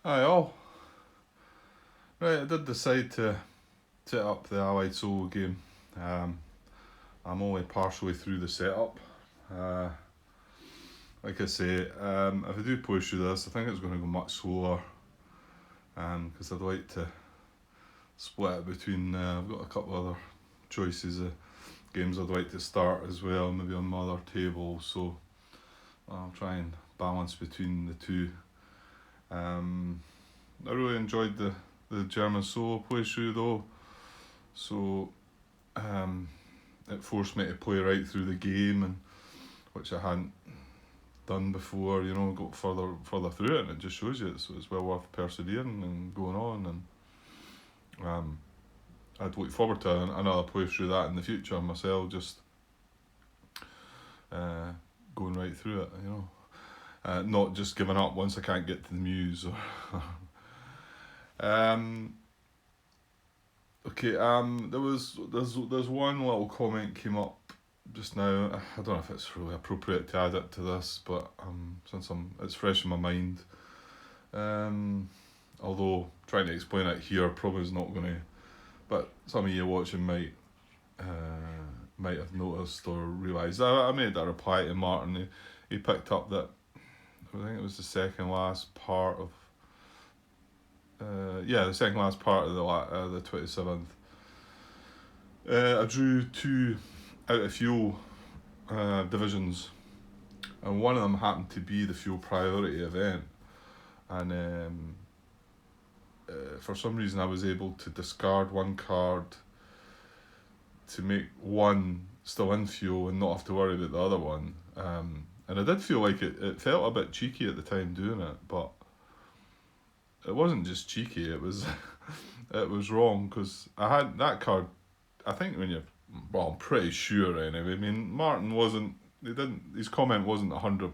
Aye, all. Right, I did decide to set up the Allied solo game. Um, I'm only partially through the setup. Uh, like I say, if I do push through this, I think it's going to go much slower. Because I'd like to split it between. I've got a couple other choices of games I'd like to start as well, maybe on my other table. So I'll try and balance between the two. Um, I really enjoyed the German solo playthrough though. So um, it forced me to play right through the game, and which I hadn't done before. Got further through it, and it just shows you it's well worth persevering and going on. And I'd look forward to another play through that in the future myself. Just uh, going right through it, not just giving up once I can't get to the muse. um, Okay, there's one little comment came up just now. I don't know if it's really appropriate to add it to this, but since it's fresh in my mind. Although trying to explain it here probably is not going to, but some of you watching might have noticed or realised. I made a reply to Martin. He picked up that I think it was the second last part of. The second last part of the 27th. I drew 2 out of fuel divisions, and one of them happened to be the fuel priority event. And for some reason, I was able to discard one card to make one still in fuel and not have to worry about the other one. And I did feel like it felt a bit cheeky at the time doing it, but it wasn't just cheeky. It was it was wrong because I had that card. I think I'm pretty sure anyway. I mean, Martin wasn't. His comment wasn't 100.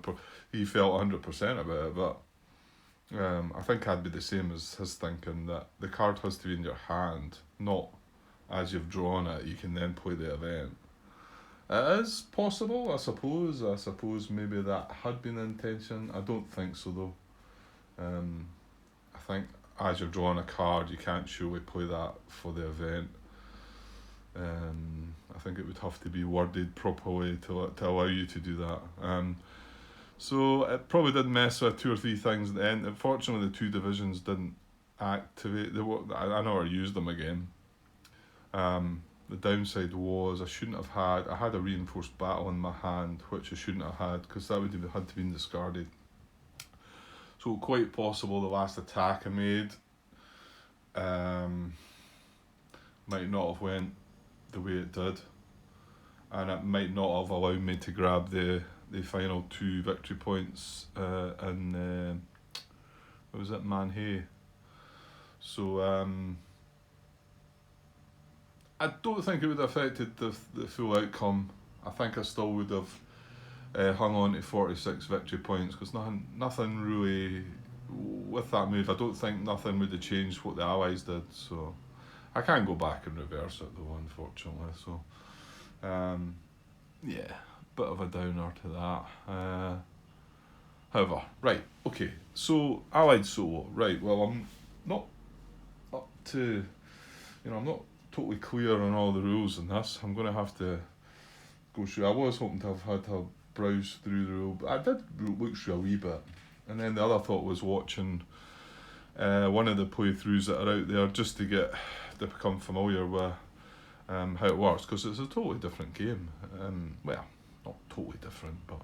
He felt 100% about it, but I think I'd be the same as his thinking that the card has to be in your hand, not as you've drawn it. You can then play the event. It is possible, I suppose. I suppose maybe that had been the intention. I don't think so though. I think as you're drawing a card, you can't surely play that for the event. I think it would have to be worded properly to allow you to do that. So it probably did mess with 2 or 3 things at the end. Unfortunately, the 2 divisions didn't activate. I never used them again. The downside was I had a reinforced battle in my hand, which I shouldn't have had because that would have had to been discarded. So quite possible the last attack I made might not have went the way it did, and it might not have allowed me to grab the final 2 victory points in what was it, Manhay. So I don't think it would have affected the full outcome. I think I still would have hung on to 46 victory points because nothing really with that move. I don't think nothing would have changed what the Allies did. So I can't go back and reverse it though, unfortunately. So yeah, bit of a downer to that. However, right, okay. So Allied solo, right? Well, I'm not up to, I'm not totally clear on all the rules in this. I'm going to have to go through. I was hoping to have had to browse through the rule, but I did look through a wee bit. And then the other thought was watching one of the playthroughs that are out there just to become familiar with how it works, because it's a totally different game. Well, not totally different, but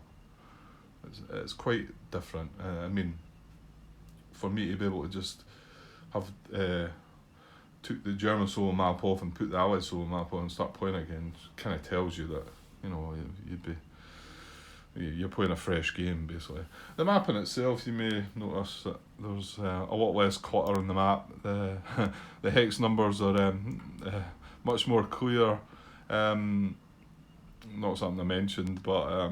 it's quite different. I mean, for me to be able to just have took the German solo map off and put the Allied solo map on and start playing again kind of tells you that you're playing a fresh game basically. The map in itself, you may notice that there's a lot less clutter on the map. The hex numbers are much more clear. Not something I mentioned, but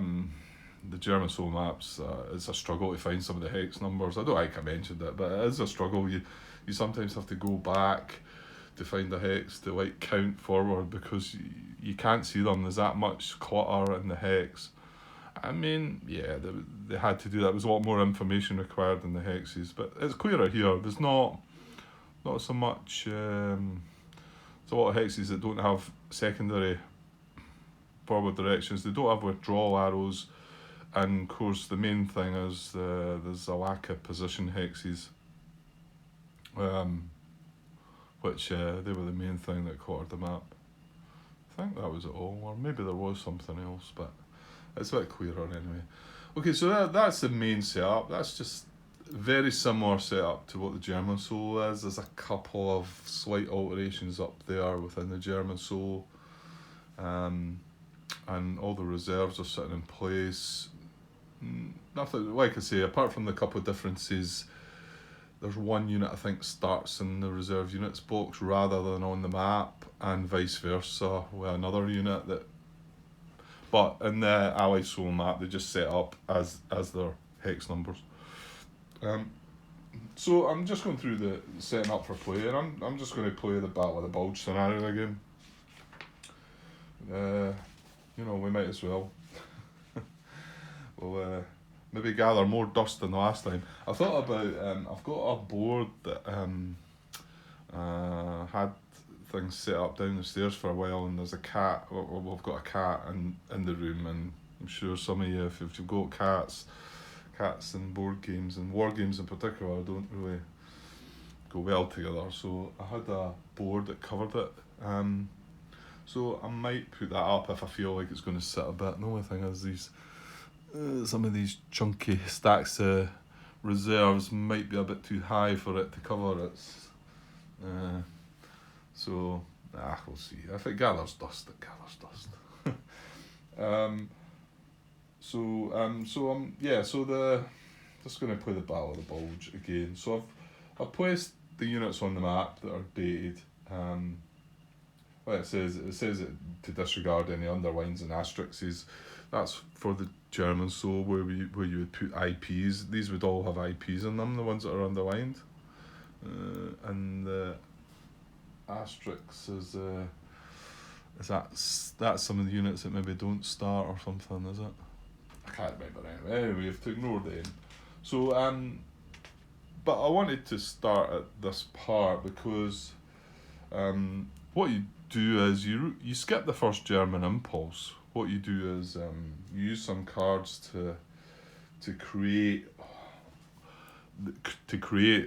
the German solo maps, it's a struggle to find some of the hex numbers. I don't think I mentioned it, but it is a struggle. You sometimes have to go back to find the hex to count forward because you can't see them. There's that much clutter in the hex. I mean, yeah, they had to do that. There was a lot more information required in the hexes, but it's clearer here. There's not so much. There's a lot of hexes that don't have secondary forward directions. They don't have withdrawal arrows, and of course the main thing is there's a lack of position hexes, which they were the main thing that cluttered the map. I think that was it all, or maybe there was something else, but it's a bit clearer anyway. Okay, so that's the main setup. That's just very similar setup to what the German solo is. There's a couple of slight alterations up there within the German solo, and all the reserves are sitting in place. Nothing, like I say, apart from the couple of differences. There's one unit I think starts in the reserve units box rather than on the map, and vice versa with another unit that. But in the Allied solo map, they just set up as their hex numbers. So I'm just going through the setting up for play, and I'm just going to play the Battle of the Bulge scenario again. We might as well. We'll maybe gather more dust than the last time. I thought about I've got a board that had things set up down the stairs for a while, and there's a cat. We've got a cat in the room, and I'm sure some of you, if you've got cats and board games and war games in particular, don't really go well together. So I had a board that covered it. So I might put that up if I feel like it's going to sit a bit. The only thing is these some of these chunky stacks of reserves might be a bit too high for it to cover. We'll see. If it gathers dust, it gathers dust. Just going to play the Battle of the Bulge again. So I've placed the units on the map that are dated. It says it to disregard any underlines and asterisks. That's for the German solo where you would put IPs. These would all have IPs in them, the ones that are underlined. And the asterisks is that's some of the units that maybe don't start or something, is it? I can't remember anyway. Anyway, we have to ignore them. So but I wanted to start at this part because what you do is you skip the first German impulse. What you do is you use some cards to create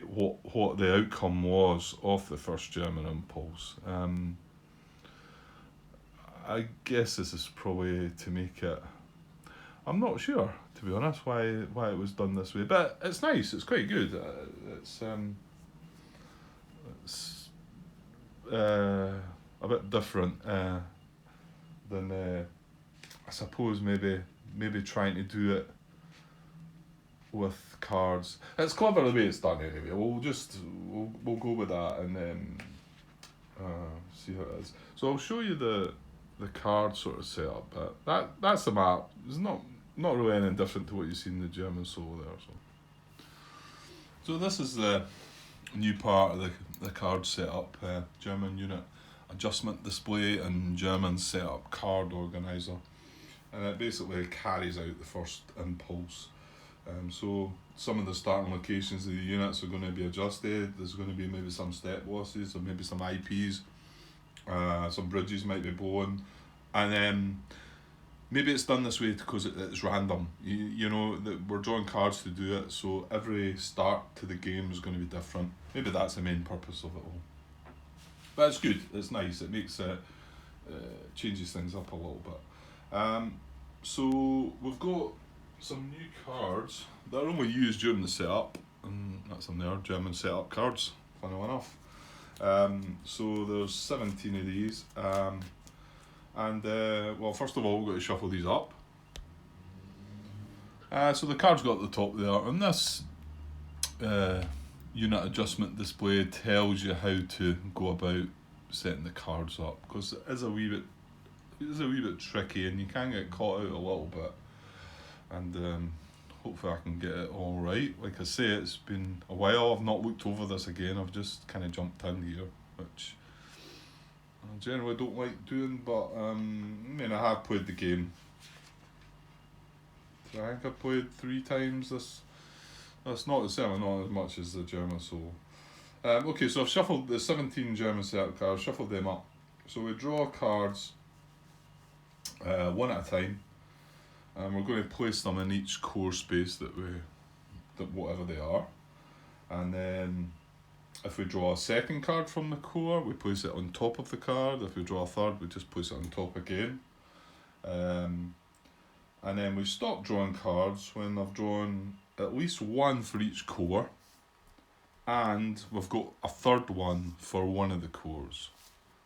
what the outcome was of the first German impulse. I guess this is probably to make it. I'm not sure, to be honest, why it was done this way, but it's nice. It's quite good. It's a bit different than I suppose maybe trying to do it with cards. It's clever the way it's done anyway. We'll go with that and then see how it is. So I'll show you the card sort of setup. But that's the map. It's not really anything different to what you see in the German solo there. So this is the new part of the card setup. German unit adjustment display and German setup card organizer. And it basically carries out the first impulse. So some of the starting locations of the units are going to be adjusted. There's going to be maybe some step losses or maybe some IPs. Some bridges might be blown. And then maybe it's done this way because it's random. We're drawing cards to do it, so every start to the game is going to be different. Maybe that's the main purpose of it all. But it's good, it's nice, it makes it, changes things up a little bit. So we've got some new cards that are only used during the setup, and that's in there, German setup cards, funny enough. So there's 17 of these, first of all we've got to shuffle these up. So the cards got at the top there, and this unit adjustment display tells you how to go about setting the cards up, because it is a wee bit tricky and you can get caught out a little bit, and hopefully I can get it all right. Like I say, it's been a while, I've not looked over this again, I've just kind of jumped in here, which I generally don't like doing, but I have played the game I think I've played 3 times this. That's not certainly not as much as the German Soul. Okay, so I've shuffled the 17 German set cards, shuffled them up. So we draw cards one at a time, and we're going to place them in each core space that whatever they are. And then if we draw a second card from the core, we place it on top of the card. If we draw a third, we just place it on top again. And then we stop drawing cards when I've drawn at least one for each core, and we've got a third one for one of the cores.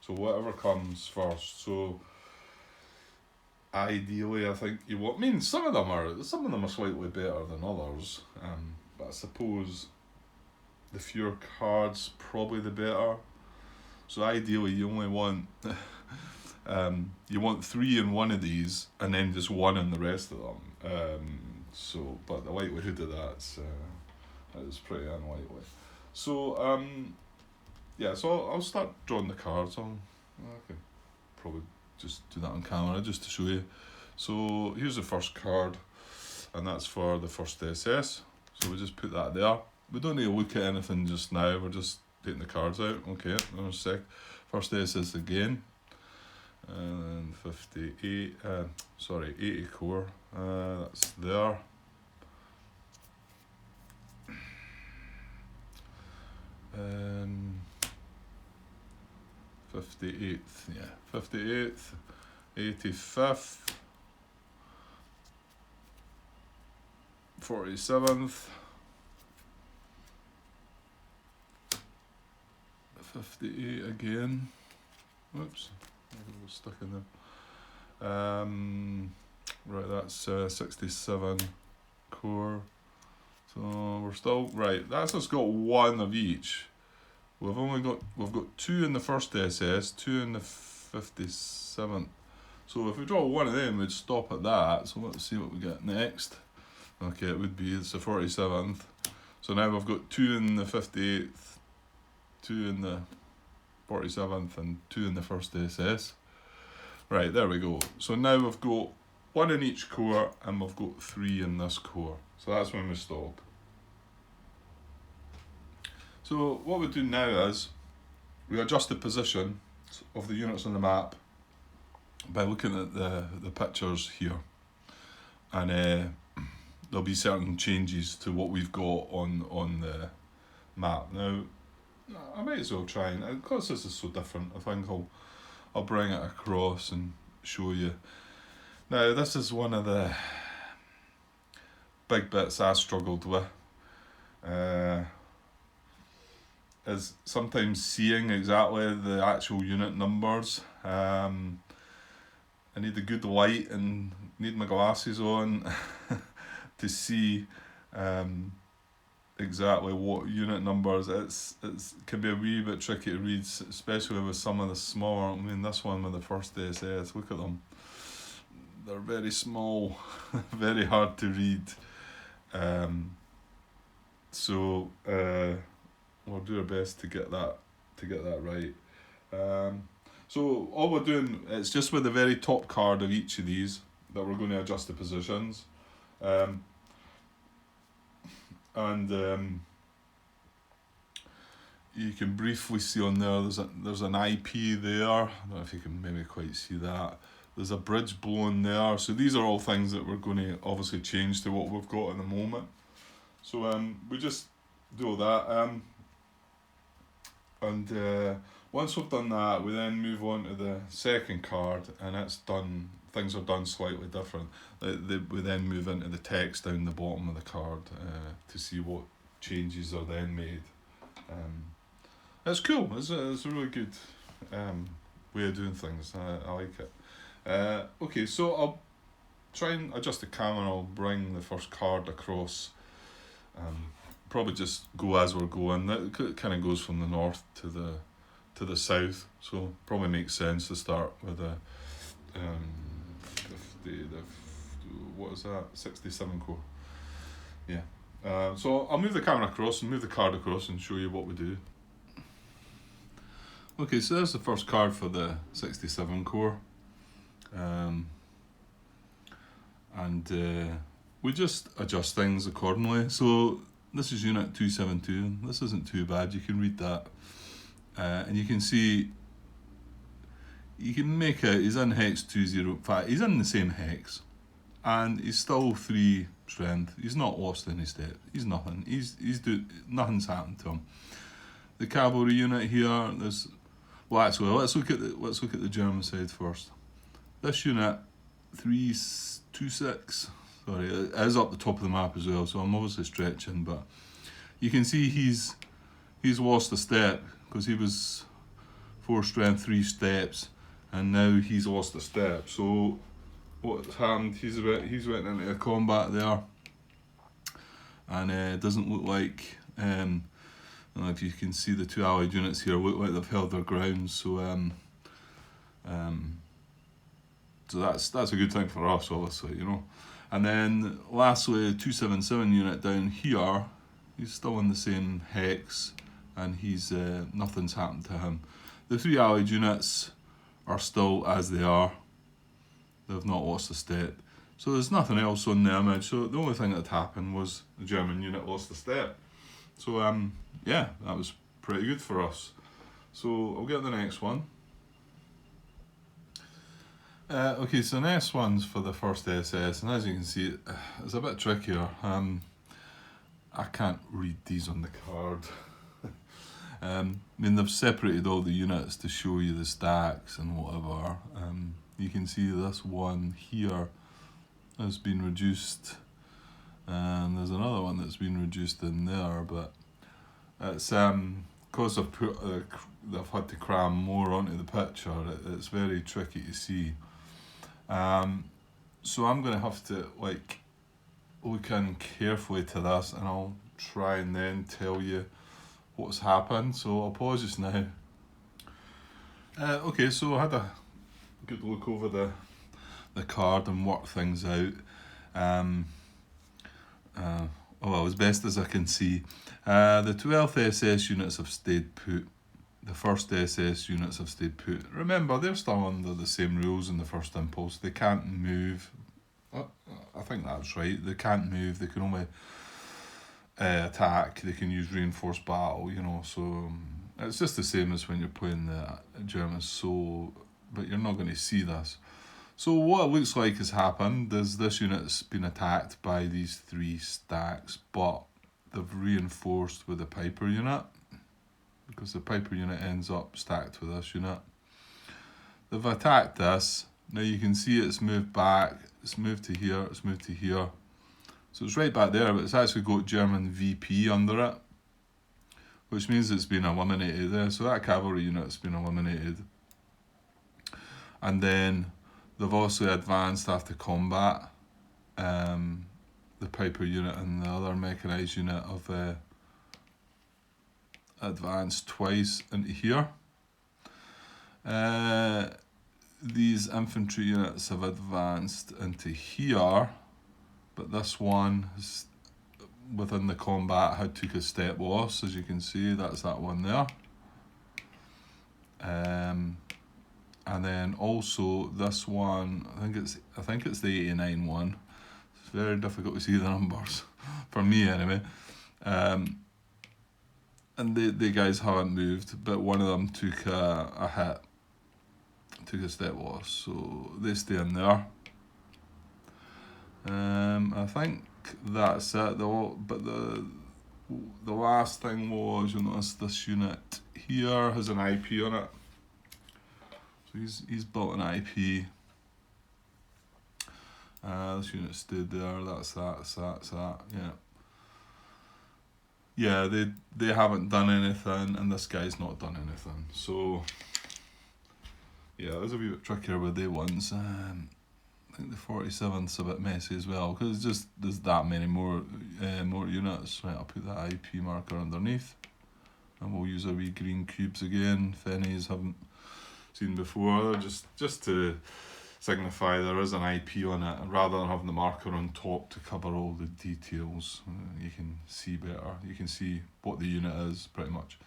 So whatever comes first. So ideally, I think you want. I mean, some of them are slightly better than others. But I suppose the fewer cards, probably the better. So ideally, you only want you want 3 in one of these, and then just 1 in the rest of them. But the likelihood of that is pretty unlikely. So yeah, so I'll start drawing the cards. I can probably just do that on camera just to show you. So here's the first card, and that's for the first SS. So we just put that there. We don't need to look at anything just now. We're just taking the cards out. Okay, there's a sec. First SS again. And 80 core. That's there. 58th, yeah, 58th, 85th, 47th, 58 again. Whoops, I was stuck in there. Right, that's 67 core. So we're still right. That's just got 1 of each. We've got 2 in the first SS, 2 in the 57th. So if we draw 1 of them, we'd stop at that. So let's see what we get next. Okay, it's the 47th. So now we've got 2 in the 58th, 2 in the 47th, and 2 in the first SS. Right, there we go. So now we've got 1 in each core, and we've got 3 in this core. So that's when we stop. So what we do now is we adjust the position of the units on the map by looking at the pictures here, and there'll be certain changes to what we've got on the map. Now I might as well try and, because this is so different, I think I'll bring it across and show you. Now this is one of the big bits I struggled with. Is sometimes seeing exactly the actual unit numbers. I need a good light and need my glasses on to see exactly what unit numbers. It can be a wee bit tricky to read, especially with some of the smaller. I mean, this one with the first SS, look at them. They're very small, very hard to read. So we'll do our best to get that right. So all we're doing, it's just with the very top card of each of these that we're going to adjust the positions. You can briefly see on there, there's an IP there. I don't know if you can maybe quite see that. There's a bridge blown there. So these are all things that we're going to obviously change to what we've got at the moment. So we just do all that. Once we've done that, we then move on to the second card, and it's done. Things are done slightly different. We then move into the text down the bottom of the card to see what changes are then made. It's cool. It's a really good way of doing things. I like it. Okay, so I'll try and adjust the camera. I'll bring the first card across. Probably just go as we're going. That kind of goes from the north to the south, so probably makes sense to start with the 67 core. Yeah. So I'll move the camera across and move the card across and show you what we do. Okay, so there's the first card for the 67 core, and we just adjust things accordingly. So this is unit 272. This isn't too bad. You can read that, and you can see. You can make out he's in hex 205. He's in the same hex, and he's still 3 strength. He's not lost any step. He's nothing. Nothing's happened to him. The cavalry unit here. Well, actually, let's look at the German side first. This unit 326. Sorry, it is up the top of the map as well. So I'm obviously stretching, but you can see he's lost a step because he was 4 strength, 3 steps. And now he's lost a step. So what's happened? He's went into a combat there, and it doesn't look like. I don't know if you can see the 2 allied units here look like they've held their ground. So so that's a good thing for us, obviously, you know. And then lastly, 277 unit down here. He's still in the same hex, and he's nothing's happened to him. The 3 allied units are still as they are. They've not lost a step. So there's nothing else on the image. So the only thing that happened was the German unit lost a step. So yeah, that was pretty good for us. So I'll get the next one. Okay, so the next one's for the first SS, and as you can see, it's a bit trickier. I can't read these on the card. I mean, they've separated all the units to show you the stacks and whatever. You can see this one here has been reduced, and there's another one that's been reduced in there, but it's because they've had to cram more onto the picture. It's very tricky to see. So I'm going to have to look in carefully to this, and I'll try and then tell you what's happened. So I'll pause just now. Okay, so I had a good look over the card and work things out. Well, as best as I can see. The 12th SS units have stayed put. The 1st SS units have stayed put. Remember, they're still under the same rules in the first impulse. They can't move. I think that's right. They can't move. They can only attack. They can use reinforced battle, you know. So it's just the same as when you're playing the Germans. So, but you're not going to see this. So what it looks like has happened is this unit's been attacked by these 3 stacks, but they've reinforced with the Piper unit, because the Piper unit ends up stacked with this unit. They've attacked this. Now you can see it's moved back. It's moved to here. It's moved to here. So it's right back there, but it's actually got German VP under it, which means it's been eliminated there. So that cavalry unit's been eliminated. And then they've also advanced after combat. The Piper unit and the other mechanised unit have advanced twice into here. These infantry units have advanced into here, but this one is within the combat took a step loss, as you can see. That's that one there. And then also this one, I think it's the 89 one. It's very difficult to see the numbers for me anyway. And the guys haven't moved, but one of them took a hit, took a step loss, so they stay in there. I think that's it. But the last thing was, you'll notice this unit here has an IP on it. So he's built an IP. This unit stayed there. That's that. Yeah. Yeah, they haven't done anything, and this guy's not done anything. So yeah, it was a wee bit trickier with the ones. I think the 47th's a bit messy as well, because there's that many more units. Right, I'll put that IP marker underneath, and we'll use our wee green cubes again. If any haven't seen before, just to signify there is an IP on it, and rather than having the marker on top to cover all the details, you can see better. You can see what the unit is pretty much.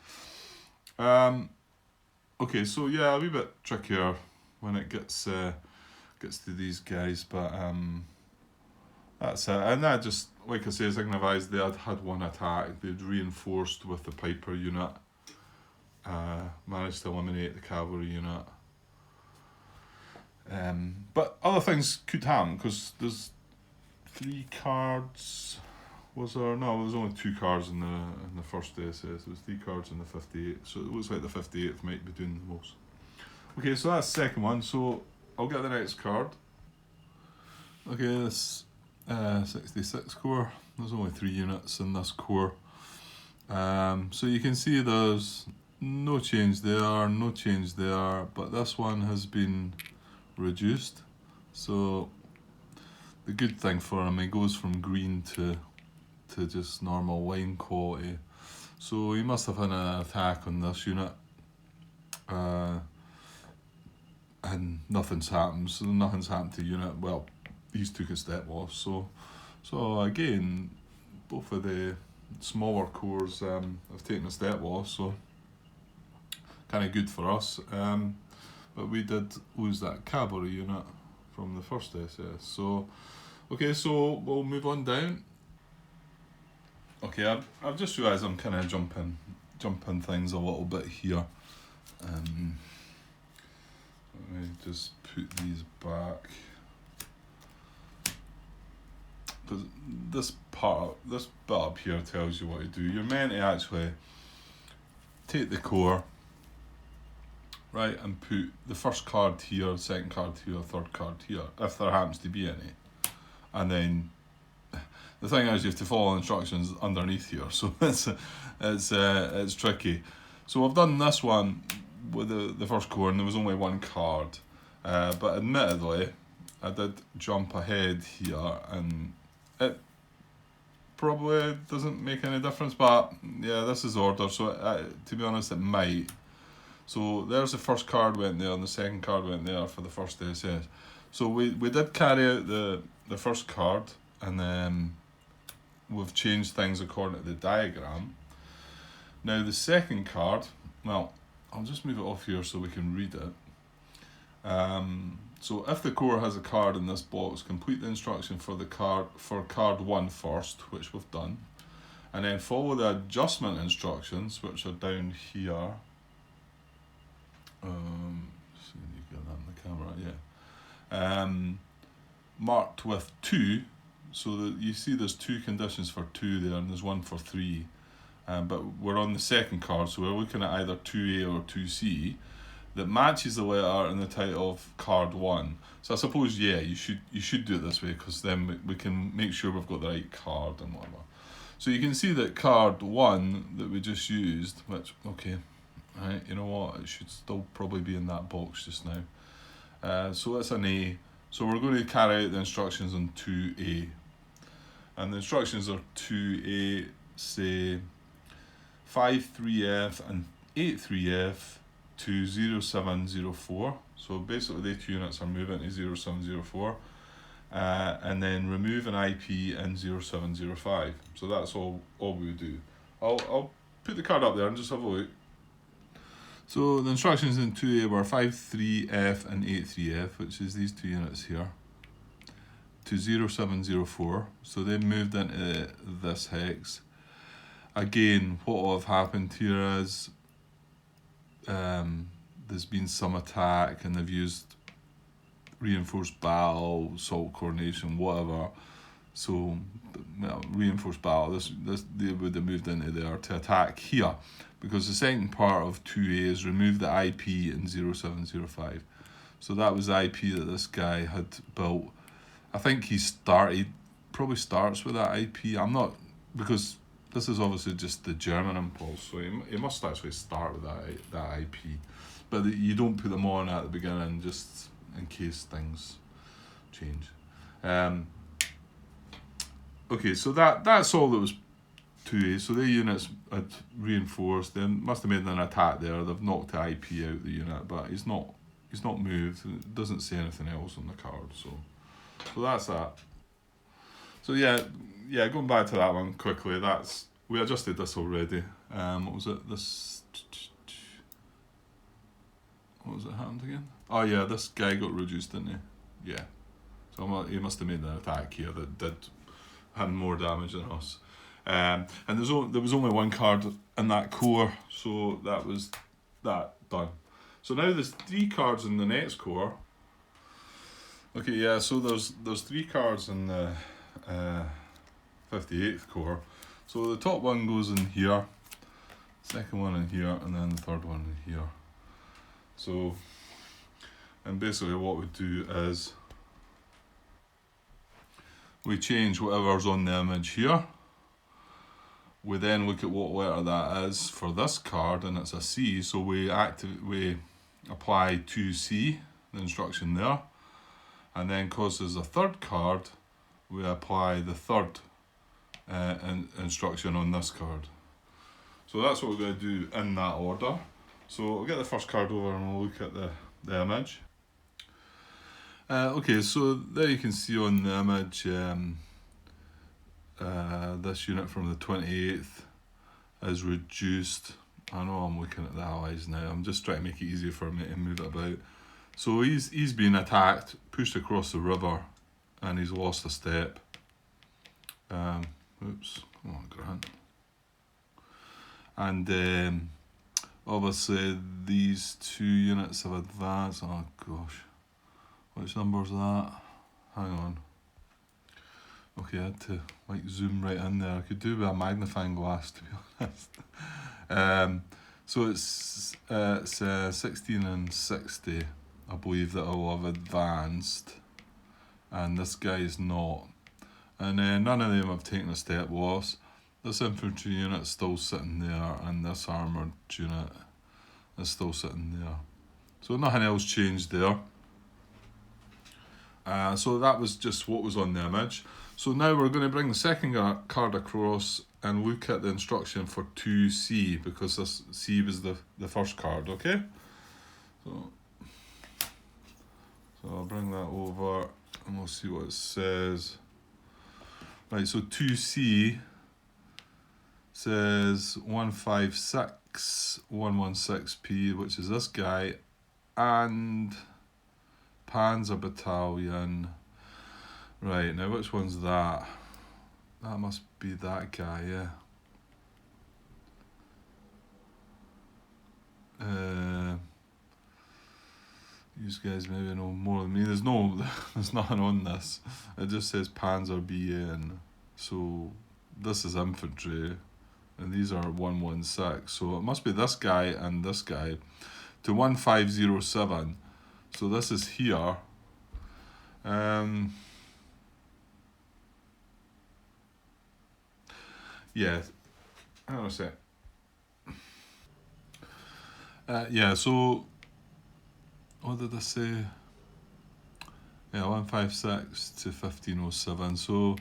Okay, so yeah, a wee bit trickier when it gets to these guys, but That's it. And that just, like I say, signifies they had one attack. They'd reinforced with the Piper unit. Managed to eliminate the cavalry unit. But other things could happen, because there's 3 cards. Was there? No, there was only 2 cards in the first SS. There was 3 cards in the 58. So it looks like the 58th might be doing the most. Okay, so that's the second one. So I'll get the next card. Okay, this 66 core. There's only 3 units in this core. So you can see there's no change there, no change there, but this one has been reduced. So the good thing for him, he goes from green to just normal line quality. So he must have had an attack on this unit, and nothing's happened. So nothing's happened to unit. Well, he's took a step off. So again, both of the smaller cores have taken a step off. So kind of good for us. But we did lose that cavalry unit from the first SS. So okay, so we'll move on down. Okay, I've just realised I'm kind of jumping things a little bit here. Let me just put these back, because this bit up here tells you what to do. You're meant to actually take the core, right, and put the first card here, second card here, third card here, if there happens to be any, and then the thing is you have to follow instructions underneath here, so it's tricky. So I've done this one with the first core, and there was only 1 card, but admittedly I did jump ahead here, and it probably doesn't make any difference, but yeah, this is order, so to be honest it might. So there's the first card went there, and the second card went there for the first SS. So we did carry out the first card, and then we've changed things according to the diagram. Now the second card, well, I'll just move it off here so we can read it. So if the core has a card in this box, complete the instruction for card 1 first, which we've done, and then follow the adjustment instructions, which are down here. See if you get that in the camera, yeah. Marked with 2, so that you see there's 2 conditions for 2 there, and there's 1 for 3. But we're on the second card, so we're looking at either 2A or 2C that matches the letter in the title of card 1. So I suppose, yeah, you should do it this way, because then we can make sure we've got the right card and whatever. So you can see that card 1 that we just used, which, okay, right, you know what, it should still probably be in that box just now. So it's an A. So we're going to carry out the instructions on 2A. And the instructions are 2A, say 53F and 83F to 0704. So basically the 2 units are moving to 0704. And then remove an IP in 0705. So that's all we would do. I'll put the card up there and just have a look. So the instructions in 2A were 53F and 83F, which is these 2 units here, to 0704. So they moved into this hex. Again, what will have happened here is there's been some attack, and they've used reinforced battle, assault coordination, whatever. So, well, reinforced battle, this they would have moved into there to attack here, because the second part of 2A is remove the IP in 0705. So that was the IP that this guy had built. I think he probably starts with that IP. I'm not, because this is obviously just the German impulse, so he must actually start with that IP. But you don't put them on at the beginning, just in case things change. Okay, so that's all that was 2A. So the units had reinforced. They must have made an attack there. They've knocked the IP out of the unit, but he's not moved. It doesn't say anything else on the card. So that's that. So yeah, going back to that one quickly. We adjusted this already. What was it? What was it happened again? Oh yeah, this guy got reduced, didn't he? Yeah. So he must have made an attack here that had more damage than us. And there was only one card in that core, so that was that done. So now there's 3 cards in the next core. Okay, yeah, so there's 3 cards in the 58th core. So the top one goes in here, second one in here, and then the third one in here. So, and basically what we do is we change whatever's on the image here. We then look at what letter that is for this card, and it's a C, so we apply 2C, the instruction there. And then because there's a third card, we apply the third instruction on this card. So that's what we're going to do in that order. So we'll get the first card over and we'll look at the image. Okay, so there you can see on the image this unit from the 28th is reduced. I know I'm looking at the allies now, I'm just trying to make it easier for me to move it about. So he's been attacked, pushed across the river, and he's lost a step. Oops, come on, Grant. And obviously these 2 units have advanced. Oh gosh, which number's that? Hang on. Okay, I had to zoom right in there. I could do with a magnifying glass, to be honest. So it's 16 and 60, I believe, that will have advanced, and this guy is not. And none of them have taken a step loss. This infantry unit's still sitting there, and this armoured unit is still sitting there. So nothing else changed there. So that was just what was on the image. So now we're going to bring the second card across and look at the instruction for 2C, because this C was the first card, okay? So I'll bring that over and we'll see what it says. Right, so 2C says 156 116P, which is this guy, and Panzer Battalion. Right, now which one's that? That must be that guy, yeah. These guys maybe know more than me. There's nothing on this. It just says Panzer BN. So this is infantry, and these are 116. So it must be this guy and this guy to 1507. So this is here. Yeah, hang on a sec. Yeah, so what did I say? Yeah, 156 to 1507. So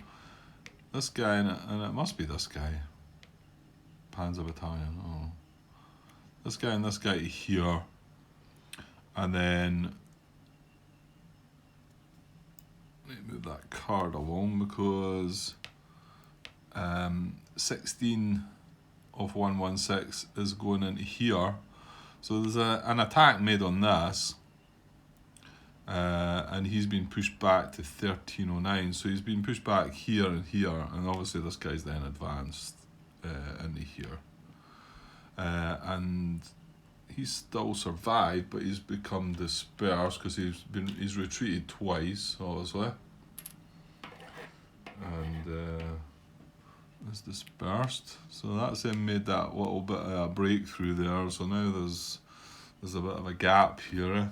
this guy, and it must be this guy, Panzer Battalion. Oh, this guy and this guy here, and then let me move that card along, because 16 of 116 is going into here. So there's an attack made on this, and he's been pushed back to 1309. So he's been pushed back here and here, and obviously this guy's then advanced into here. And he's still survived, but he's become dispersed because he's retreated twice, obviously. And is dispersed, so that's then made that little bit of a breakthrough there. So now there's a bit of a gap here,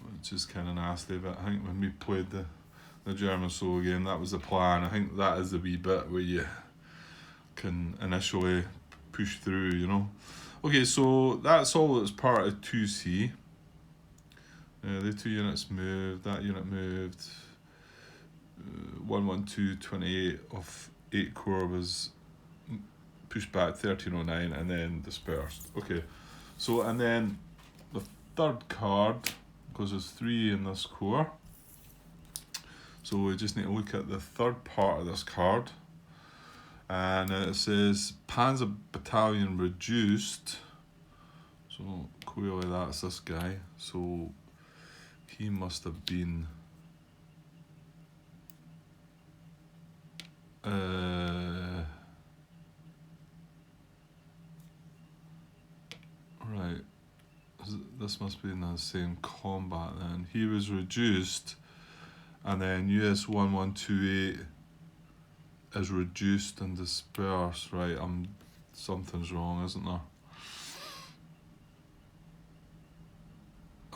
which is kind of nasty. But I think when we played the German solo game, that was the plan. I think that is the wee bit where you can initially push through, you know. Okay, so that's all that's part of 2C. The 2 units moved, that unit moved. 112 28 of 8 core was pushed back 1309 and then dispersed. Okay, so and then the third card, because there's 3 in this core, so we just need to look at the third part of this card, and it says Panzer Battalion reduced. So clearly that's this guy, so he must have been Right. This must be in the same combat then. He was reduced, and then US 1128 is reduced and dispersed. Right, something's wrong, isn't there?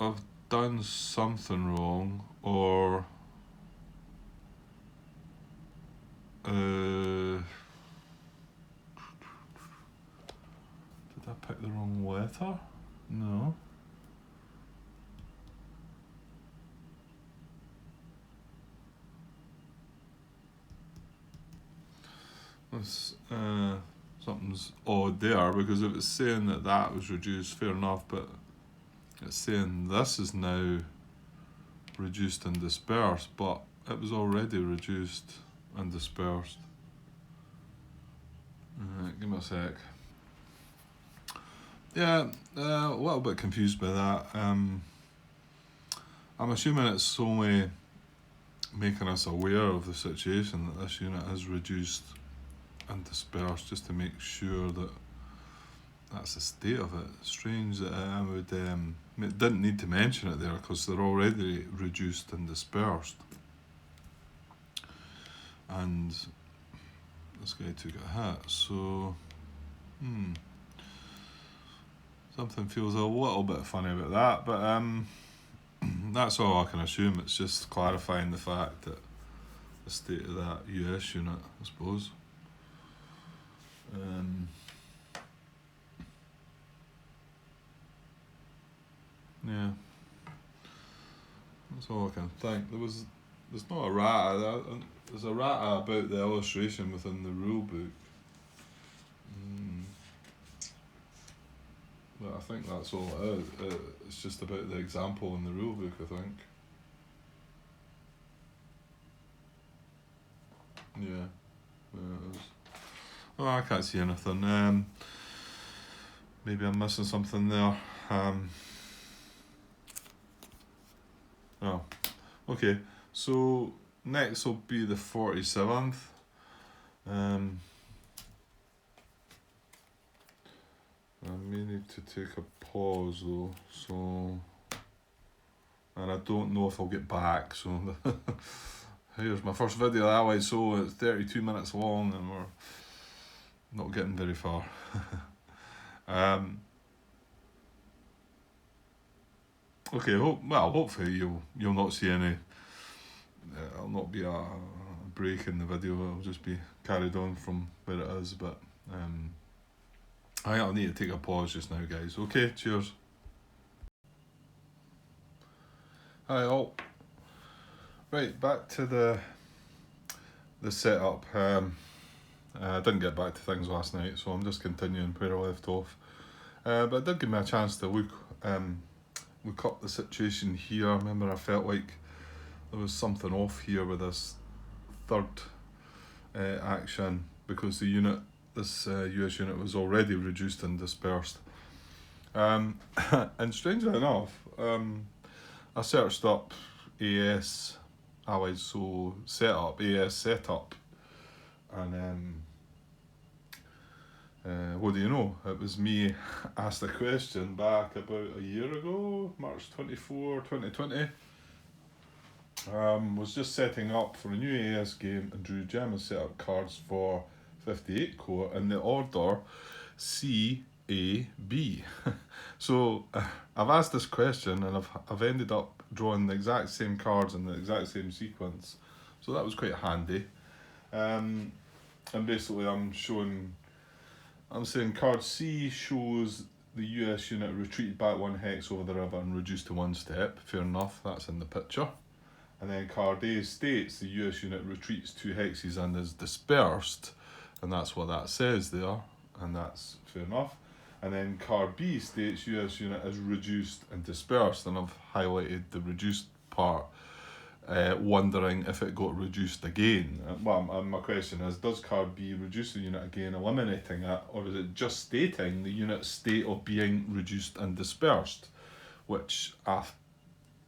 I've done something wrong, or did I pick the wrong letter? No. Something's odd there, because if it's saying that was reduced, fair enough, but it's saying this is now reduced and dispersed, but it was already reduced and dispersed. Give me a sec. Yeah, a little bit confused by that. I'm assuming it's only making us aware of the situation that this unit is reduced and dispersed, just to make sure that that's the state of it. Strange that I would it didn't need to mention it there, because they're already reduced and dispersed. And this guy took a hit, so something feels a little bit funny about that, but that's all I can assume. It's just clarifying the fact that the state of that US unit, I suppose. Yeah, that's all I can think. There's not a errata. There's a errata about the illustration within the rule book. But I think that's all it is. It's just about the example in the rule book, I think. Yeah, it is. Oh, I can't see anything. Maybe I'm missing something there. Oh, okay. So next will be the 47th. I may need to take a pause though, so, and I don't know if I'll get back, so here's my first video that way, so it's 32 minutes long and we're not getting very far. Okay, hopefully you'll not see any, it'll not be a break in the video, it'll just be carried on from where it is, but I'll need to take a pause just now, guys. Okay, cheers. Hi all. Right, back to the setup. I didn't get back to things last night, so I'm just continuing where I left off. But it did give me a chance to look up the situation here. I remember I felt like there was something off here with this third action, because this US unit was already reduced and dispersed. And strangely enough, I searched up AS Allied So setup, AS setup, and what do you know? It was me asked a question back about a year ago, March 24, 2020. Was just setting up for a new AS game and drew gem and set up cards for 58 core in the order C, A, B. So I've asked this question and I've ended up drawing the exact same cards in the exact same sequence. So that was quite handy. And basically I'm saying card C shows the US unit retreated back 1 hex over the river and reduced to 1 step. Fair enough, that's in the picture. And then card A states the US unit retreats 2 hexes and is dispersed, and that's what that says there, and that's fair enough. And then card B states US unit is reduced and dispersed, and I've highlighted the reduced part, wondering if it got reduced again. My question is, does card B reduce the unit again, eliminating it, or is it just stating the unit's state of being reduced and dispersed, which I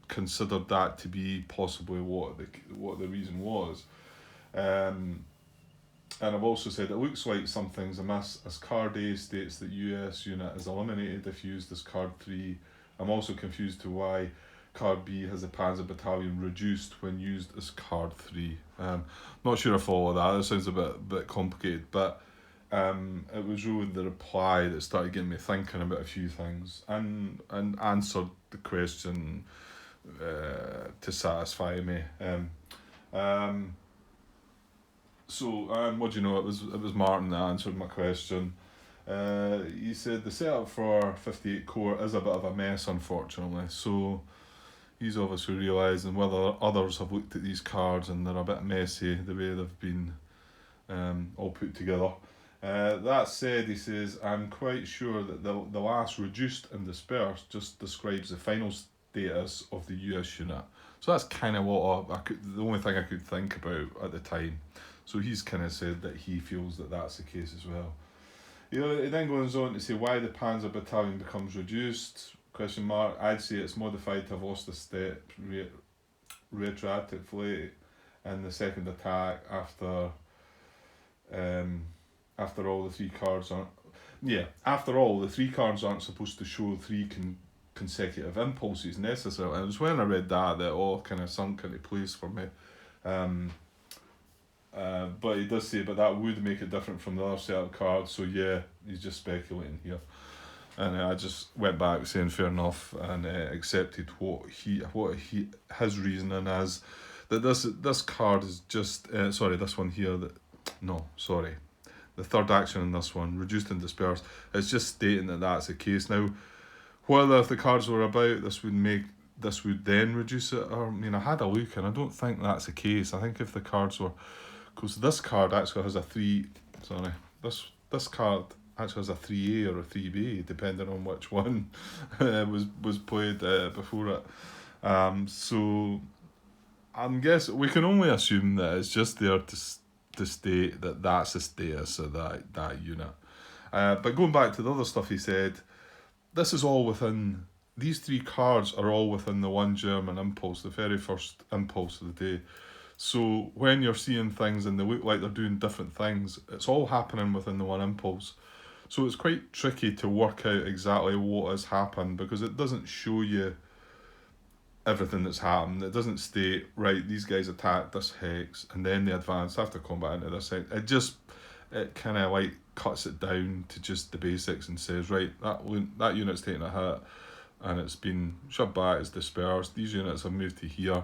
considered that to be possibly what the reason was. And I've also said it looks like something's amiss as card A states that US unit is eliminated if used as card 3. I'm also confused to why card B has the Panzer Battalion reduced when used as card 3. Not sure I follow that. That sounds a bit complicated, but it was really the reply that started getting me thinking about a few things and answered the question to satisfy me. What do you know? It was Martin that answered my question. He said the setup for 58 Core is a bit of a mess, unfortunately. So he's obviously realising whether others have looked at these cards and they're a bit messy the way they've been all put together. That said, he says, I'm quite sure that the last reduced and dispersed just describes the final status of the US unit. So that's kind of what the only thing I could think about at the time. So he's kind of said that he feels that that's the case as well. It then goes on to say why the Panzer Battalion becomes reduced, ? I'd say it's modified to have lost a step retroactively in the second attack after all the 3 cards aren't... Yeah, after all, the 3 cards aren't supposed to show 3 consecutive impulses necessarily. And it was when I read that it all kind of sunk into place for me. But he does say, but that would make it different from the other set of cards. So yeah, he's just speculating here. And I just went back saying fair enough and accepted his reasoning as that this card is just this one here the third action in this one, reduced and dispersed, it's just stating that that's the case. Now, whether if the cards were about, this would then reduce it, or I had a look and I don't think that's the case. I think if the cards were, because this card actually has a 3, this card actually has a 3A or a 3B, depending on which one was played before it. So I'm guessing we can only assume that it's just there to state that that's the status of that unit. But going back to the other stuff he said, this is all within, these 3 cards are all within the one German impulse, the very first impulse of the day. So when you're seeing things and they look like they're doing different things, it's all happening within the one impulse. So it's quite tricky to work out exactly what has happened because it doesn't show you everything that's happened. It doesn't state, right, these guys attacked this hex and then they advanced after combat into this hex. It kind of like cuts it down to just the basics and says, right, that unit's taken a hit and it's been shoved back, it's dispersed, these units have moved to here.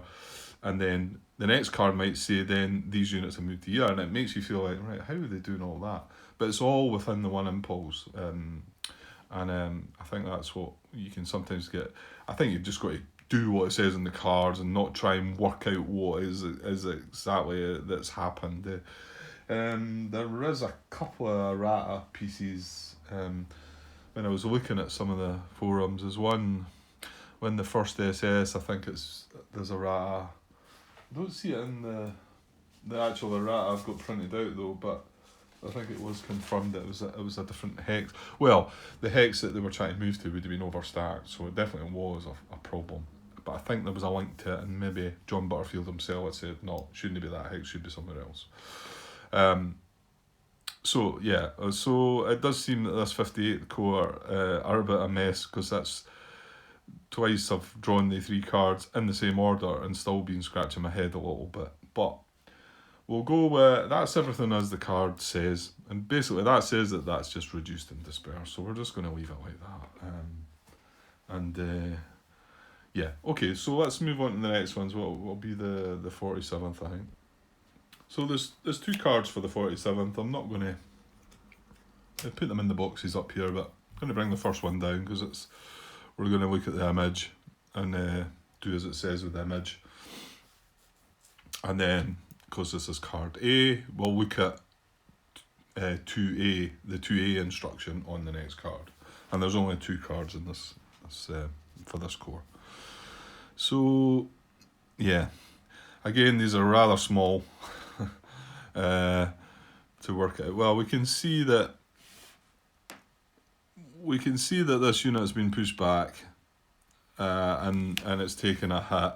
And then the next card might say then these units have moved to here, and it makes you feel like, right, how are they doing all that? But it's all within the one impulse. I think that's what you can sometimes get. I think you've just got to do what it says in the cards and not try and work out what is exactly that's happened. There is a couple of errata pieces when I was looking at some of the forums. There's one when the first SS, I think there's errata. I don't see it in the actual errata I've got printed out though, but I think it was confirmed that it was a different hex. Well, the hex that they were trying to move to would have been overstacked, so it definitely was a problem. But I think there was a link to it, and maybe John Butterfield himself had said, no, shouldn't be that hex, should be somewhere else. So it does seem that this 58 core are a bit of a mess, because that's twice I've drawn the 3 cards in the same order and still been scratching my head a little bit. But we'll go with, that's everything as the card says, and basically that says that that's just reduced and dispersed, so we're just going to leave it like that. Yeah, okay, so let's move on to the next ones. What will be the 47th, I think. So there's 2 cards for the 47th. I'm not going to put them in the boxes up here, but I'm going to bring the first one down because we're going to look at the image and do as it says with the image. And then, because this is card A, we'll look at 2A, the 2A instruction on the next card. And there's only 2 cards in this for this core. So, yeah. Again, these are rather small to work out. Well, we can see that this unit has been pushed back and it's taken a hit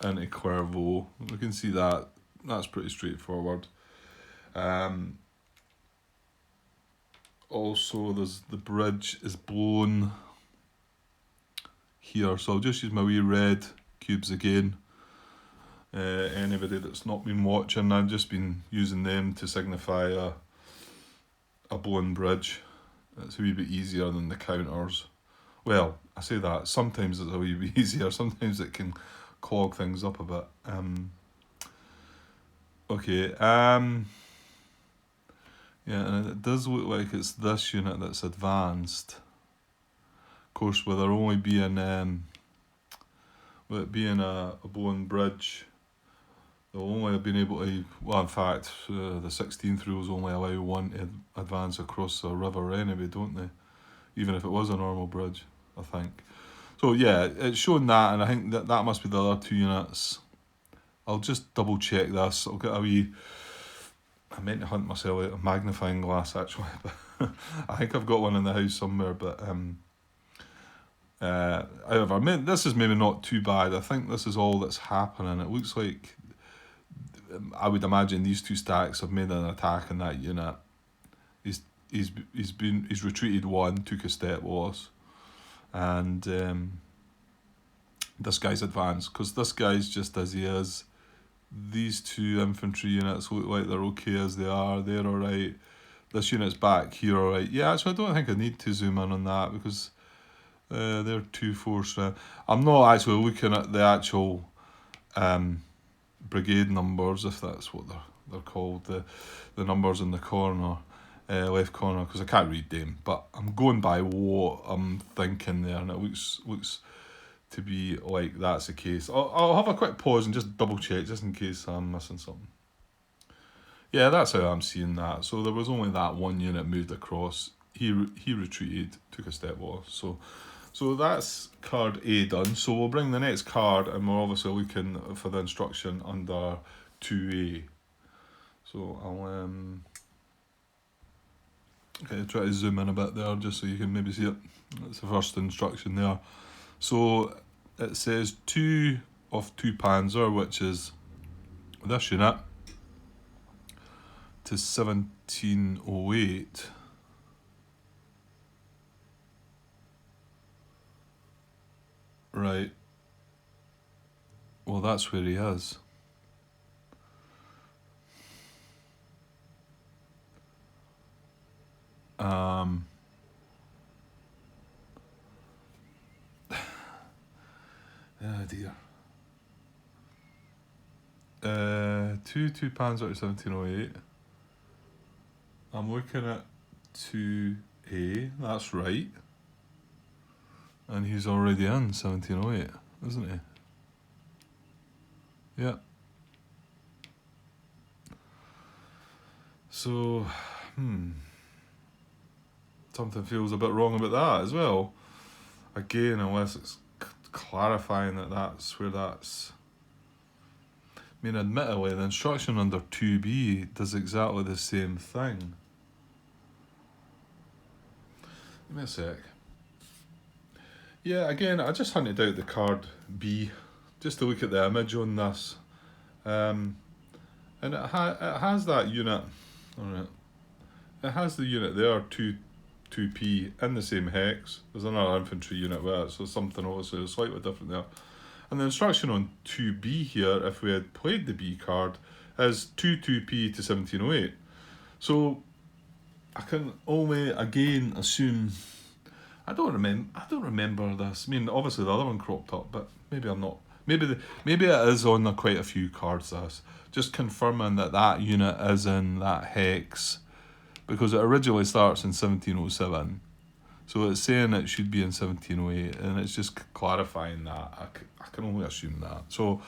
into Clairvaux. We can see that. That's pretty straightforward. also there's the bridge is blown here, so I'll just use my wee red cubes again. Anybody that's not been watching, I've just been using them to signify a blown bridge. It's a wee bit easier than the counters. Well, I say that, sometimes it's a wee bit easier, sometimes it can clog things up a bit. Okay, yeah, and it does look like it's this unit that's advanced. Of course, with there only being with it being a blown bridge, they'll only have been able to, well in fact, the 16th rules only allow one to advance across a river anyway, don't they? Even if it was a normal bridge, I think. So yeah, it's showing that, and I think that must be the other two units. I'll just double check this. I'll get a wee, I meant to hunt myself out a magnifying glass actually, but I think I've got one in the house somewhere, but however, this is maybe not too bad. I think this is all that's happening. It looks like, I would imagine these two stacks have made an attack in that unit. He's retreated one, took a step loss, and this guy's advanced, because this guy's just as he is. These two infantry units look like they're okay as they are. They're alright. This unit's back here alright. Yeah, so I don't think I need to zoom in on that, because they're 2-4 strength. I'm not actually looking at the actual brigade numbers, if that's what they're called, the numbers in the corner, left corner, because I can't read them, but I'm going by what I'm thinking there, and it looks to be like that's the case. I'll have a quick pause and just double check, just in case I'm missing something. Yeah, that's how I'm seeing that. So there was only that one unit moved across. He retreated, took a step loss. So that's card A done. So we'll bring the next card, and we're obviously looking for the instruction under 2A. So I'll try to zoom in a bit there, just so you can maybe see it. That's the first instruction there. So it says 2 of 2 Panzer, which is this unit, to 1708. Right. Well, that's where he is. Oh dear. 2 Panzer to 1708. I'm looking at 2A, that's right. And he's already in 1708, isn't he? Yeah. So, something feels a bit wrong about that as well. Again, unless it's clarifying that that's where that's... I mean, admittedly, the instruction under 2B does exactly the same thing. Give me a sec. Yeah, again, I just hunted out the card B just to look at the image on this. And it has that unit. Alright. It has the unit there, 2P, in the same hex. There's another infantry unit with it, so something obviously slightly different there. And the instruction on 2B here, if we had played the B card, is 2P to 1708. So I can only again assume, I don't remember this. I mean, obviously the other one cropped up, but maybe I'm not. Maybe it is on quite a few cards. This just confirming that unit is in that hex, because it originally starts in 1707. So it's saying it should be in 1708, and it's just clarifying that. I can only assume that. So,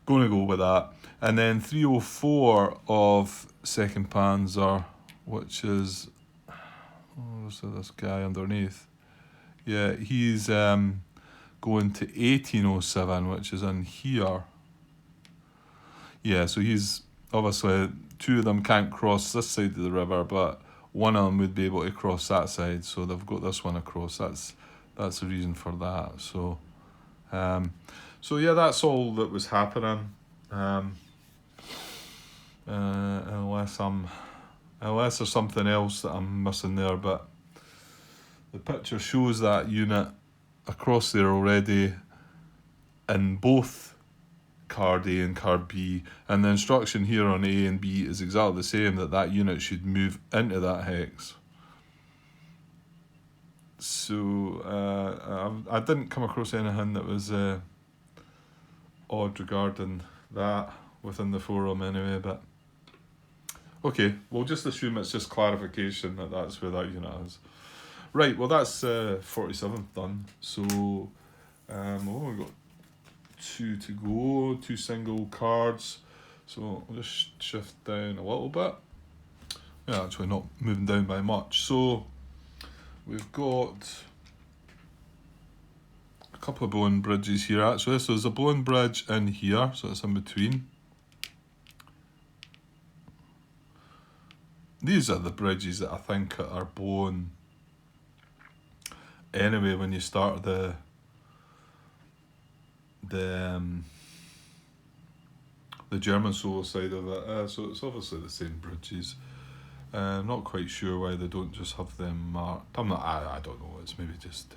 going to go with that. And then 304 of 2nd Panzer, which is... Oh, so this guy underneath. Yeah, he's going to 1807, which is in here. Yeah, so he's... Obviously, 2 of them can't cross this side of the river, but one of them would be able to cross that side, so they've got this one across. That's the reason for that. So yeah, that's all that was happening. Unless I'm Unless there's something else that I'm missing there, but the picture shows that unit across there already in both card A and card B, and the instruction here on A and B is exactly the same, that unit should move into that hex. So I didn't come across anything that was odd regarding that within the forum anyway, but okay, we'll just assume it's just clarification that that's where that unit is. Right, well that's 47th done, so we've only got 2 to go, 2 single cards, so I'll just shift down a little bit. Yeah, actually not moving down by much. So we've got a couple of bone bridges here actually. So there's a bone bridge in here, so it's in between. These are the bridges that I think are bone anyway when you start the German solo side of it. So it's obviously the same bridges. I'm not quite sure why they don't just have them marked. I don't know, it's maybe just to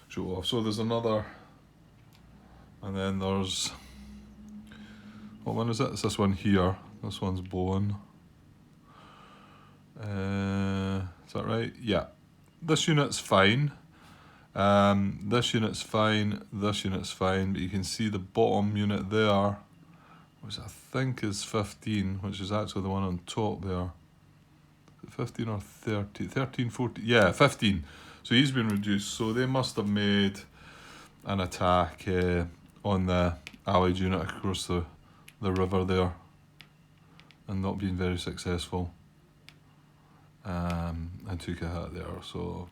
show off. So there's another, and then there's, what one is it? It's this one here. This one's bone. Is that right? Yeah. This unit's fine. This unit's fine. This unit's fine. But you can see the bottom unit there, which I think is 15, which is actually the one on top there. 15 or 30, 13, 14, yeah, 15. So he's been reduced. So they must have made an attack on the allied unit across the river there and not been very successful. And took a hit there. So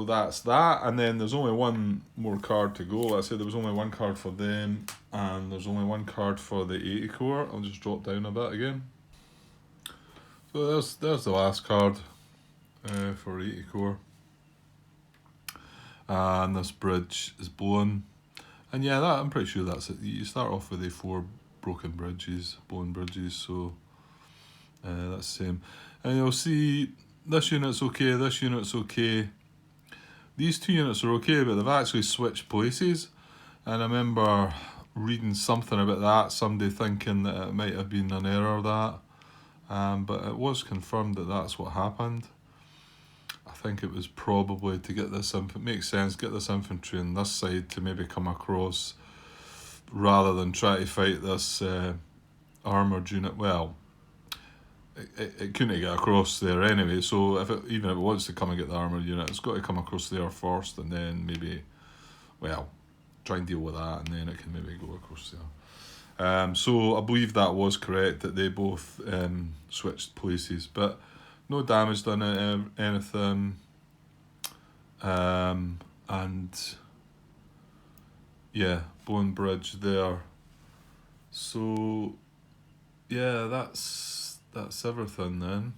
that's that. And then there's only one more card to go. Like I said, there was only one card for them, and there's only one card for the 80 core. I'll just drop down a bit again. So there's the last card for 80 core. And this bridge is blown. And yeah, I'm pretty sure that's it. You start off with the 4 broken bridges, blown bridges, so that's the same. And you'll see this unit's okay, this unit's okay. These 2 units are okay, but they've actually switched places. And I remember reading something about that, somebody thinking that it might have been an error that. But it was confirmed that that's what happened. I think it was probably to get this makes sense, get this infantry on this side to maybe come across rather than try to fight this armoured unit. Well, it couldn't get across there anyway, so even if it wants to come and get the armoured unit, it's got to come across there first and then maybe, well, try and deal with that and then it can maybe go across there. So I believe that was correct, that they both switched places, but no damage done anything, and yeah, bone bridge there. So yeah, that's everything then.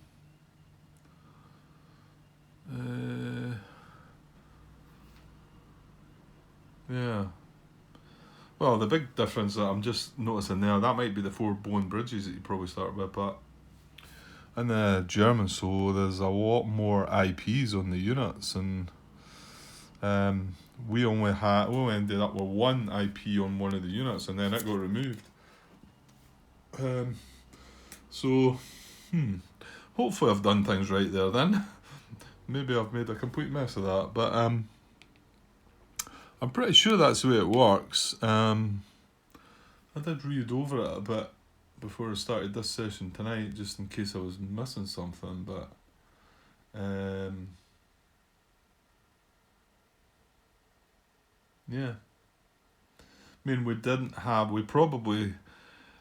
Yeah. Well, the big difference that I'm just noticing there, that might be the 4 bone bridges that you probably start with, but in the German solo, there's a lot more IPs on the units, and we only ended up with 1 IP on one of the units, and then it got removed. So, hopefully I've done things right there then. Maybe I've made a complete mess of that, but I'm pretty sure that's the way it works. I did read over it a bit before I started this session tonight, just in case I was missing something, but yeah. I mean, we probably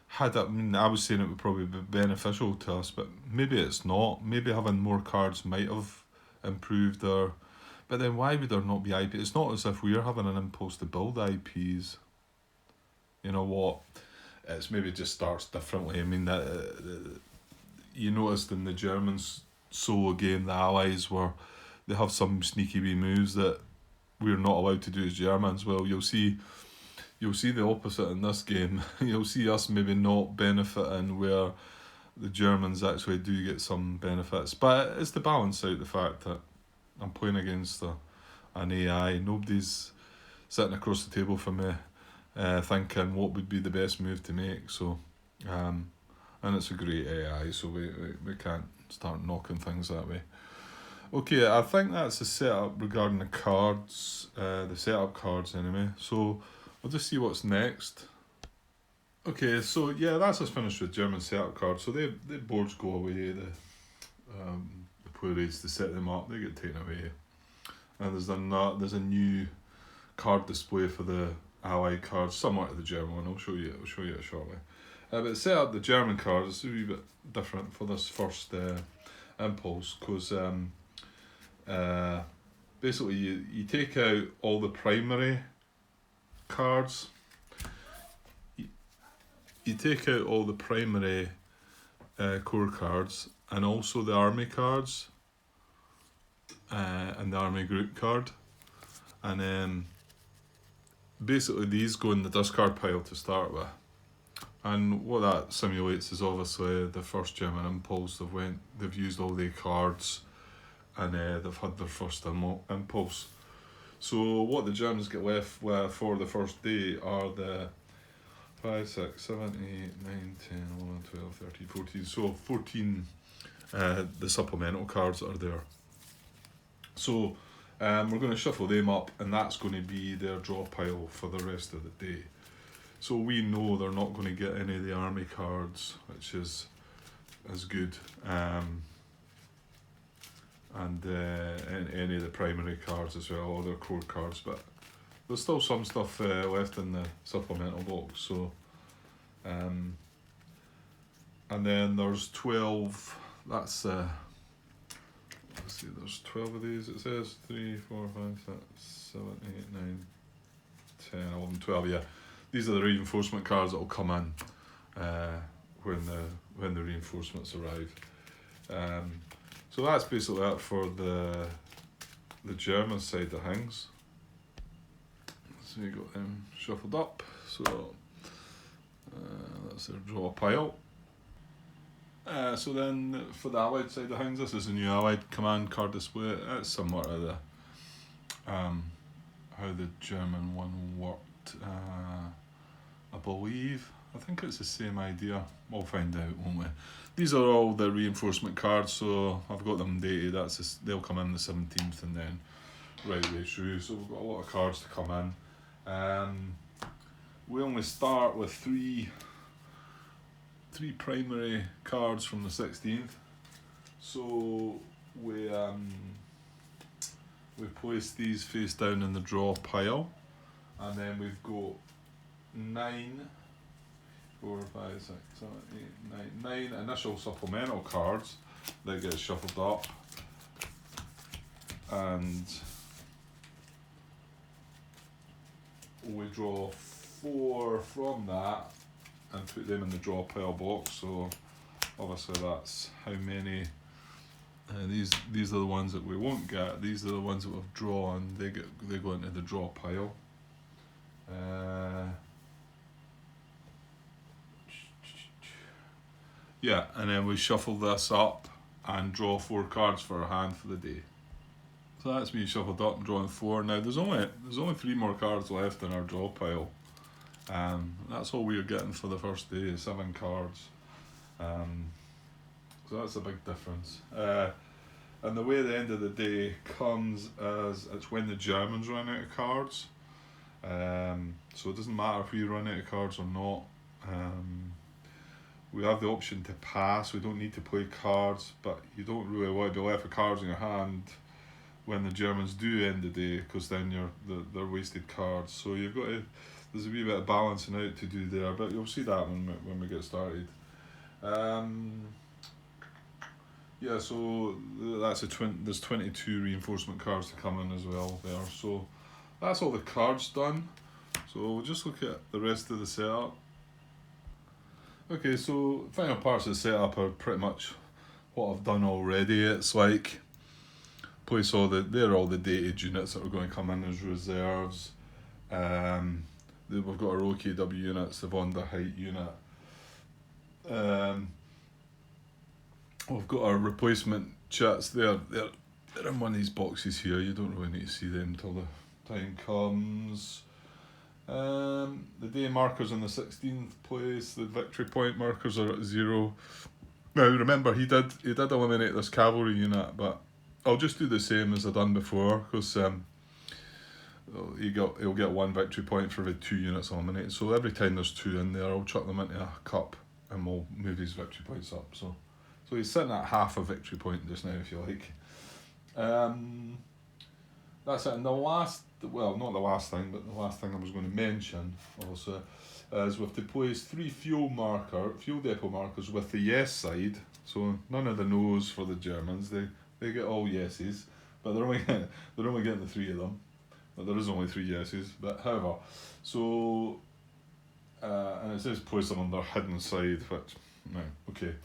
had it, I was saying it would probably be beneficial to us, but maybe it's not. Maybe having more cards might have improved our. But then why would there not be IP? It's not as if we're having an impulse to build IPs. You know what? It's maybe just starts differently. I mean, you noticed in the Germans solo game, the Allies they have some sneaky wee moves that we're not allowed to do as Germans. Well, you'll see the opposite in this game. You'll see us maybe not benefiting where the Germans actually do get some benefits, but it's to balance out the fact that I'm playing against an AI. Nobody's sitting across the table from me thinking what would be the best move to make. So, and it's a great AI, so we can't start knocking things that way. Okay, I think that's the setup regarding the cards, the setup cards anyway. So we'll just see what's next. Okay, so yeah, that's us finished with German setup cards. So the boards go away, the playwrights to set them up, they get taken away. And there's a new card display for the Allied cards, similar to the German one. I'll show you it shortly. But set up the German cards is a wee bit different for this first impulse, because basically you take out all the primary cards. You take out all the primary core cards and also the army cards and the army group card, and then basically these go in the discard pile to start with. And what that simulates is obviously the first German impulse. They've used all their cards and they've had their first impulse. So what the Germans get left with for the first day are the 5, 6, 7, 8, 9, 10, 11, 12, 13, 14. So 14 the supplemental cards that are there. So we're going to shuffle them up, and that's going to be their draw pile for the rest of the day. So we know they're not going to get any of the army cards, which is good, and any of the primary cards as well, all their core cards, but there's still some stuff left in the supplemental box. So, and then there's 12. That's let's see. There's 12 of these. It says 3, 4, 5, 6, 7, 8, 9, 10, 11, 12. Yeah, these are the reinforcement cards that will come in when the reinforcements arrive. So that's basically it for the German side of things. So you got them shuffled up. So that's their draw pile. So then for the Allied side of things, this is a new Allied command card display. It's similar to the how the German one worked. I believe. I think it's the same idea. We'll find out, won't we? These are all the reinforcement cards, so I've got them dated. They'll come in the 17th and then right the way through. So we've got a lot of cards to come in. We only start with three primary cards from the 16th. So we place these face down in the draw pile, and then we've got 9, 4, 5, 6, 7, 8, 9 initial supplemental cards that get shuffled up, and we draw 4 from that and put them in the draw pile box. So obviously that's how many. These are the ones that we won't get. These are the ones that we've drawn. They go into the draw pile. Yeah, and then we shuffle this up and draw 4 cards for our hand for the day. So that's me shuffled up and drawing 4. Now there's only 3 more cards left in our draw pile. That's all we're getting for the first day, 7 cards. So that's a big difference. And the way the end of the day comes is it's when the Germans run out of cards. So it doesn't matter if we run out of cards or not. We have the option to pass. We don't need to play cards, but you don't really want to be left with cards in your hand when the Germans do end the day, because then they're wasted cards. So you've got to. There's a wee bit of balancing out to do there, but you'll see that when we get started. Yeah, so that's there's 22 reinforcement cards to come in as well there. So that's all the cards done. So we'll just look at the rest of the setup. Okay, so final parts of the setup are pretty much what I've done already. It's like place they're all the dated units that are going to come in as reserves. We've got our OKW units, the Von der Height unit. we've got our replacement chats there. They're in one of these boxes here. You don't really need to see them till the time comes. The day markers in the 16th place. The victory point markers are at 0. Now remember, he did eliminate this cavalry unit, but I'll just do the same as I've done before, because he'll get 1 victory point for every 2 units eliminated. So every time there's 2 in there, I'll chuck them into a cup and we'll move his victory points up. So he's sitting at half a victory point just now, if you like. That's it. And the last, well, not the last thing, but the last thing I was going to mention also is we have to place 3 fuel depot markers with the yes side. So none of the no's for the Germans. They get all yeses, but they're only getting the 3 of them. But there is only 3 yeses. But however, so and it says place them on their hidden side, which no, okay.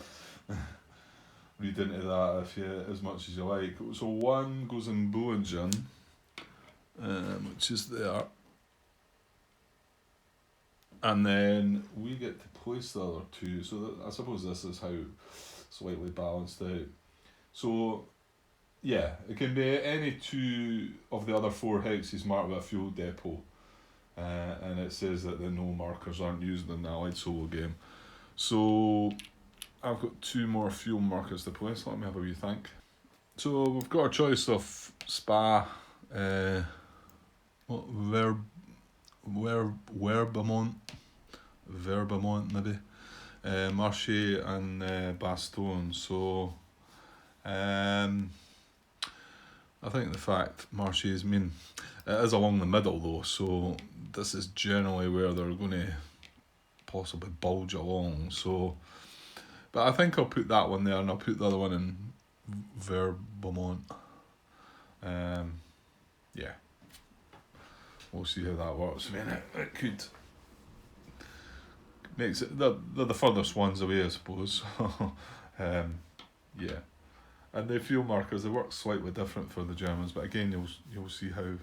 Read into that if you as much as you like. So 1 goes in Boingen, which is there, and then we get to place the other 2. So I suppose this is how slightly balanced out. So yeah, it can be any 2 of the other 4 hexes marked with a fuel depot, and it says that the no markers aren't used in the Allied solo game. So I've got 2 more fuel markers to place. Let me have a wee think. So we've got a choice of Spa, Verbamont maybe, Marche and Bastogne. So I think the fact Marche is it is along the middle though, so this is generally where they're going to possibly bulge along. So, but I think I'll put that one there and I'll put the other one in Verbamont. Yeah, we'll see how that works. I mean, it could makes it they're the furthest ones away, I suppose. Yeah, and the fuel markers, they work slightly different for the Germans, but again you'll see how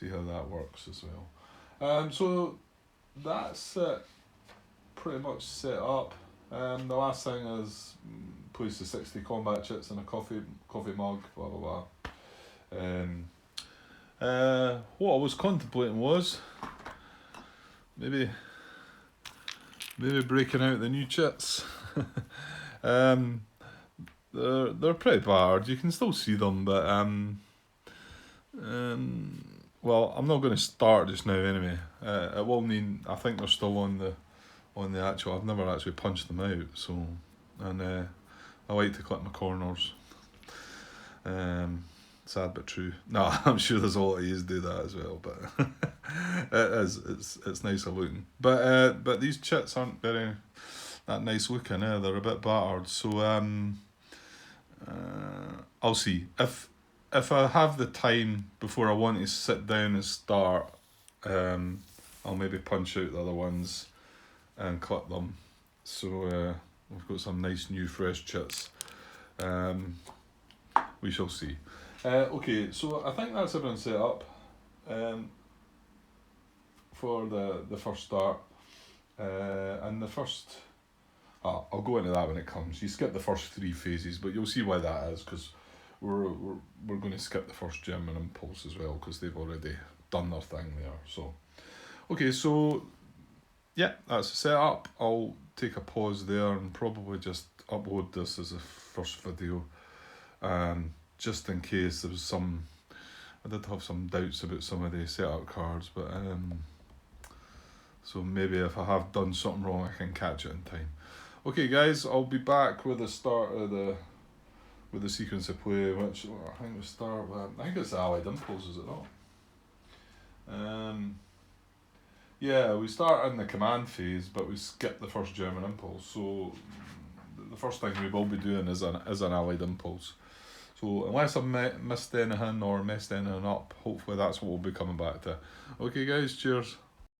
that works as well. So that's it, pretty much set up. The last thing is place the 60 combat chits in a coffee mug, blah blah blah. What I was contemplating was maybe breaking out the new chits. They're pretty bad. You can still see them, but well, I'm not going to start just now anyway. It will mean I think they're still on the actual. I've never actually punched them out, so and I like to clip my corners. Sad but true. No, I'm sure there's a lot of yous do that as well, but it's nicer looking. But these chits aren't very that nice looking. They're a bit battered. So I'll see if I have the time before I want to sit down and start. I'll maybe punch out the other ones and clip them. So we've got some nice new fresh chits. We shall see. Okay, so I think that's everything set up for the first start. And the first... I'll go into that when it comes. You skip the first 3 phases, but you'll see why that is, because we're going to skip the first German impulse as well, because they've already done their thing there. So, okay, so yeah, that's the setup. I'll take a pause there and probably just upload this as a first video, just in case there was some. I did have some doubts about some of the setup cards, but so maybe if I have done something wrong, I can catch it in time. Okay, guys, I'll be back with the start of the sequence of play, which I think we start with. I think it's the Allied Impulse, is it not? Yeah, we start in the command phase, but we skip the first German impulse. So the first thing we will be doing is an Allied Impulse. So unless I've missed anything or messed anything up, hopefully that's what we'll be coming back to. Okay, guys, cheers.